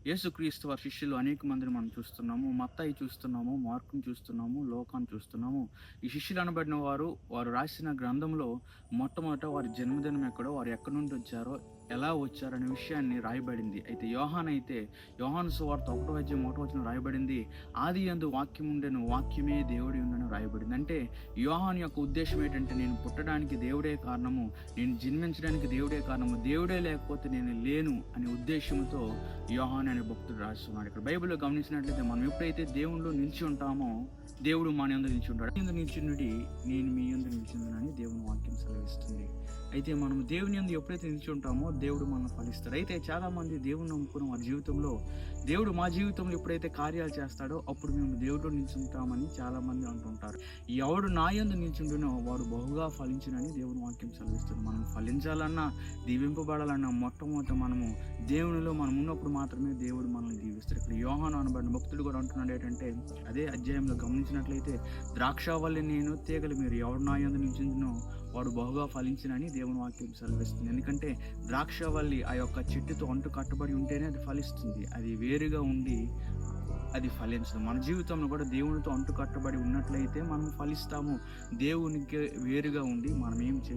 యేసుక్రీస్తు వారి శిష్యులు అనేక మందిని మనం చూస్తున్నాము. మత్తయి చూస్తున్నాము, మార్కుని చూస్తున్నాము, లూకాను చూస్తున్నాము. ఈ శిష్యులు అనబడిన వారు రాసిన గ్రంథంలో మొట్టమొదట వారి జన్మదినం ఎక్కడో, వారు ఎక్కడి నుండి వచ్చారో, ఎలా వచ్చారనే విషయాన్ని రాయబడింది. అయితే యోహాను సువార్త 1:1 రాయబడింది, ఆదియందు వాక్యం ఉండెను, వాక్యమే దేవుడై ఉండెను రాయబడింది. అంటే యోహాను యొక్క ఉద్దేశం ఏంటంటే, నేను పుట్టడానికి దేవుడే కారణము, నేను జన్మించడానికి దేవుడే కారణము, దేవుడే లేకపోతే నేను లేను అనే ఉద్దేశంతో యోహాను అనే భక్తుడు రాస్తున్నాడు. ఇక్కడ బైబిల్లో గమనించినట్లయితే, మనం ఎప్పుడైతే దేవునిలో నిలిచి ఉంటామో దేవుడు మన యందు నిలిచి ఉంటాడు. యందు నిలిచినుడి, నేను మీ యందు నిలిచిందునని దేవుని వాక్యం సెలవిస్తుంది. అయితే మనం దేవుని యందు ఎప్పుడైతే నిలిచి ఉంటామో దేవుడు మనల్ని ఫలిస్తాడు. అయితే చాలా మంది దేవుని నమ్ముకున్న వారి జీవితంలో, దేవుడు మా జీవితంలో ఎప్పుడైతే కార్యాలు చేస్తాడో అప్పుడు మేము దేవుడు నిల్చుంటామని చాలా మంది అంటుంటారు. ఎవడు నా యందు నిల్చుంటునో వాడు బహుగా ఫలించునని దేవుని వాక్యం సెలవిస్తుంది. మనం ఫలించాలన్నా, దీవింపబడాలన్నా మొట్టమొదట మనము దేవునిలో మనం ఉన్నప్పుడు మాత్రమే దేవుడు మనల్ని దీవిస్తాడు. ఇక్కడ యోహాను అనబడిన భక్తుడు కూడా అంటున్నాడు ఏంటంటే, అదే అధ్యాయంలో గమనించినట్లయితే, ద్రాక్షావల్లి నేను, తీగలు మీరు, ఎవడు నా యందు నిల్చుంటునో వాడు బహుగా ఫలించినని దేవుని వాక్యం సెలవిస్తుంది. ఎందుకంటే ద్రాక్షవల్లి ఆ యొక్క చెట్టుతో అంటు కట్టబడి ఉంటేనే అది ఫలిస్తుంది. అది వేరుగా ఉండి అది ఫలించదు. మన జీవితంలో కూడా దేవునితో అంటు కట్టబడి ఉన్నట్లయితే మనం ఫలిస్తాము. దేవునికి వేరుగా ఉండి మనం ఏం చేయలేము.